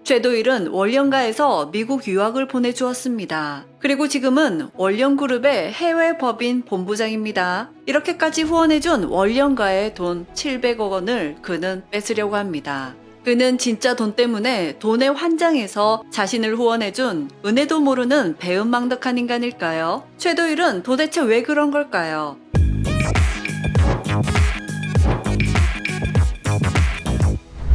최도일은 월영가에서 미국 유학을 보내주었습니다. 그리고 지금은 월영그룹의 해외 법인 본부장입니다. 이렇게까지 후원해준 월영가의 돈 700억 원을 그는 뺏으려고 합니다. 그는 진짜 돈 때문에 돈에 환장해서 자신을 후원해준 은혜도 모르는 배은망덕한 인간일까요? 최도일은 도대체 왜 그런 걸까요?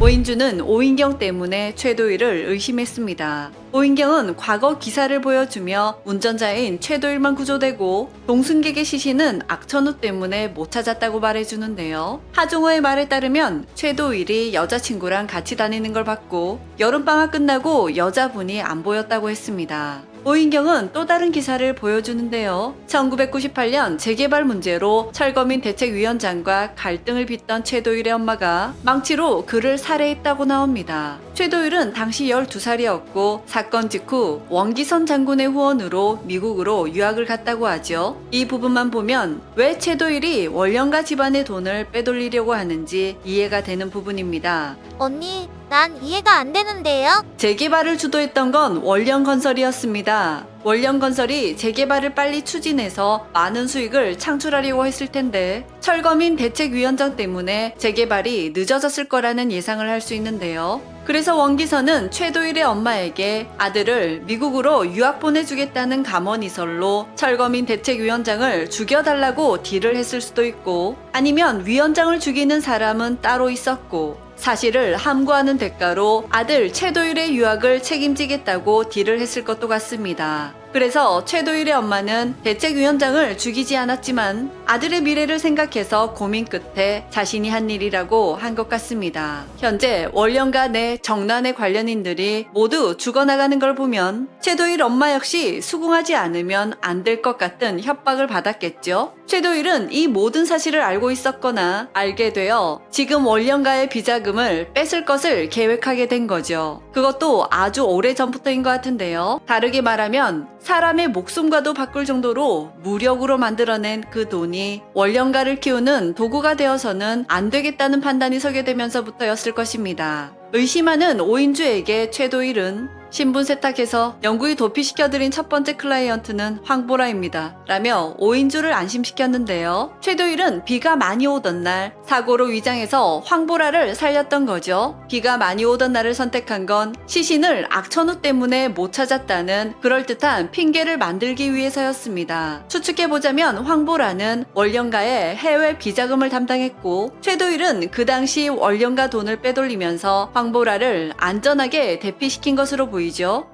오인주는 오인경 때문에 최도일을 의심했습니다. 오인경은 과거 기사를 보여주며 운전자인 최도일만 구조되고 동승객의 시신은 악천후 때문에 못 찾았다고 말해주는데요. 하종호의 말에 따르면 최도일이 여자친구랑 같이 다니는 걸 봤고 여름방학 끝나고 여자분이 안 보였다고 했습니다. 오인경은 또 다른 기사를 보여주는데요. 1998년 재개발 문제로 철거민 대책위원장과 갈등을 빚던 최도일의 엄마가 망치로 그를 살해했다고 나옵니다. 최도일은 당시 12살이었고 사건 직후 원기선 장군의 후원으로 미국으로 유학을 갔다고 하죠. 이 부분만 보면 왜 최도일이 월영가 집안의 돈을 빼돌리려고 하는지 이해가 되는 부분입니다. 언니, 난 이해가 안 되는데요? 재개발을 주도했던 건 월영건설이었습니다. 월영건설이 재개발을 빨리 추진해서 많은 수익을 창출하려고 했을 텐데 철거민 대책위원장 때문에 재개발이 늦어졌을 거라는 예상을 할 수 있는데요. 그래서 원기선은 최도일의 엄마에게 아들을 미국으로 유학 보내주겠다는 감언이설로 철거민 대책위원장을 죽여달라고 딜을 했을 수도 있고 아니면 위원장을 죽이는 사람은 따로 있었고 사실을 함구하는 대가로 아들 최도일의 유학을 책임지겠다고 딜을 했을 것도 같습니다. 그래서 최도일의 엄마는 대책위원장을 죽이지 않았지만 아들의 미래를 생각해서 고민 끝에 자신이 한 일이라고 한 것 같습니다. 현재 월영가 내 정난의 관련인들이 모두 죽어나가는 걸 보면 최도일 엄마 역시 수긍하지 않으면 안 될 것 같은 협박을 받았겠죠. 최도일은 이 모든 사실을 알고 있었거나 알게 되어 지금 월영가의 비자금을 뺏을 것을 계획하게 된 거죠. 그것도 아주 오래전부터인 것 같은데요. 다르게 말하면 사람의 목숨과도 바꿀 정도로 무력으로 만들어낸 그 돈이 월영가를 키우는 도구가 되어서는 안 되겠다는 판단이 서게 되면서부터였을 것입니다. 의심하는 오인주에게 최도일은 신분 세탁해서 영구히 도피시켜드린 첫 번째 클라이언트는 황보라입니다. 라며 오인주를 안심시켰는데요. 최도일은 비가 많이 오던 날 사고로 위장해서 황보라를 살렸던 거죠. 비가 많이 오던 날을 선택한 건 시신을 악천후 때문에 못 찾았다는 그럴듯한 핑계를 만들기 위해서였습니다. 추측해보자면 황보라는 월영가의 해외 비자금을 담당했고 최도일은 그 당시 월영가 돈을 빼돌리면서 황보라를 안전하게 대피시킨 것으로 보입니다.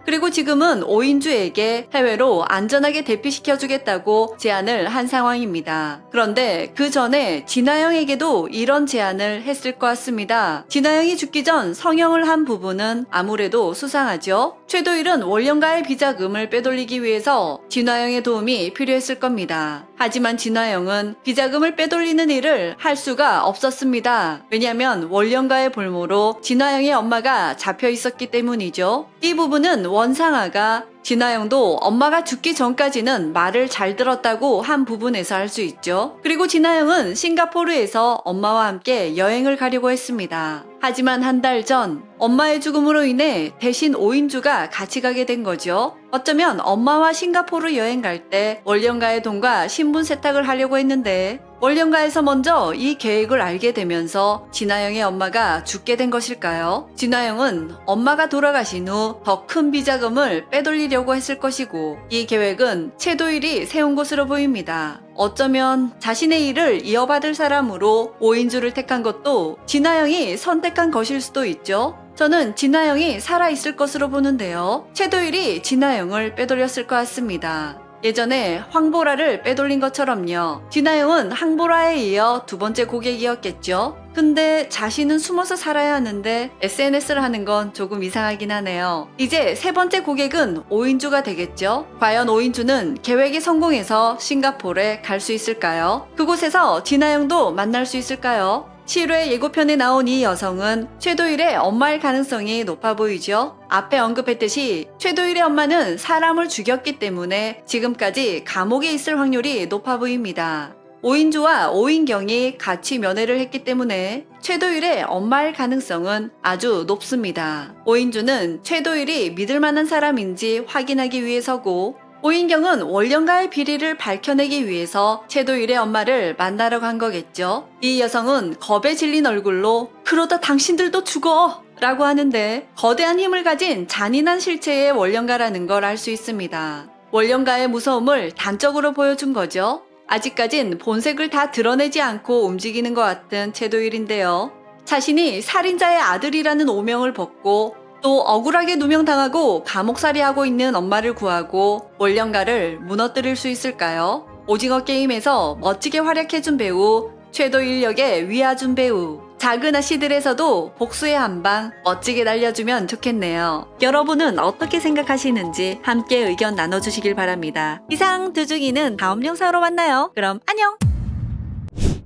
그리고 지금은 오인주에게 해외로 안전하게 대피시켜주겠다고 제안을 한 상황입니다. 그런데 그 전에 진아영에게도 이런 제안을 했을 것 같습니다. 진아영이 죽기 전 성형을 한 부분은 아무래도 수상하죠. 최도일은 월영가의 비자금을 빼돌리기 위해서 진아영의 도움이 필요했을 겁니다. 하지만 진아영은 비자금을 빼돌리는 일을 할 수가 없었습니다. 왜냐하면 월영가의 볼모로 진아영의 엄마가 잡혀 있었기 때문이죠. 이 부분은 원상아가 진아영도 엄마가 죽기 전까지는 말을 잘 들었다고 한 부분에서 알 수 있죠. 그리고 진아영은 싱가포르에서 엄마와 함께 여행을 가려고 했습니다. 하지만 한 달 전 엄마의 죽음으로 인해 대신 오인주가 같이 가게 된 거죠. 어쩌면 엄마와 싱가포르 여행 갈 때 월영가의 돈과 신분 세탁을 하려고 했는데 월영가에서 먼저 이 계획을 알게 되면서 진아영의 엄마가 죽게 된 것일까요? 진아영은 엄마가 돌아가신 후 더 큰 비자금을 빼돌리려고 했을 것이고 이 계획은 최도일이 세운 것으로 보입니다. 어쩌면 자신의 일을 이어받을 사람으로 오인주를 택한 것도 진아영이 선택한 것일 수도 있죠. 저는 진아영이 살아있을 것으로 보는데요. 최도일이 진아영을 빼돌렸을 것 같습니다. 예전에 황보라를 빼돌린 것처럼요. 진아영은 황보라에 이어 두 번째 고객이었겠죠. 근데 자신은 숨어서 살아야 하는데 SNS를 하는 건 조금 이상하긴 하네요. 이제 세 번째 고객은 오인주가 되겠죠. 과연 오인주는 계획이 성공해서 싱가포르에 갈 수 있을까요? 그곳에서 진아영도 만날 수 있을까요? 7회 예고편에 나온 이 여성은 최도일의 엄마일 가능성이 높아 보이죠. 앞에 언급했듯이 최도일의 엄마는 사람을 죽였기 때문에 지금까지 감옥에 있을 확률이 높아 보입니다. 오인주와 오인경이 같이 면회를 했기 때문에 최도일의 엄마일 가능성은 아주 높습니다. 오인주는 최도일이 믿을 만한 사람인지 확인하기 위해서고, 오인경은 원령가의 비리를 밝혀내기 위해서 최도일의 엄마를 만나러 간 거겠죠. 이 여성은 겁에 질린 얼굴로 "그러다 당신들도 죽어! 라고 하는데, 거대한 힘을 가진 잔인한 실체의 원령가라는 걸 알 수 있습니다. 원령가의 무서움을 단적으로 보여준 거죠. 아직까진 본색을 다 드러내지 않고 움직이는 것 같은 최도일인데요. 자신이 살인자의 아들이라는 오명을 벗고 또 억울하게 누명당하고 감옥살이하고 있는 엄마를 구하고 원령가를 무너뜨릴 수 있을까요? 오징어 게임에서 멋지게 활약해준 배우 최도일 역의 위아준 배우, 작은 아씨들에서도 복수의 한방 멋지게 날려주면 좋겠네요. 여러분은 어떻게 생각하시는지 함께 의견 나눠주시길 바랍니다. 이상 두중이는 다음 영상으로 만나요. 그럼 안녕!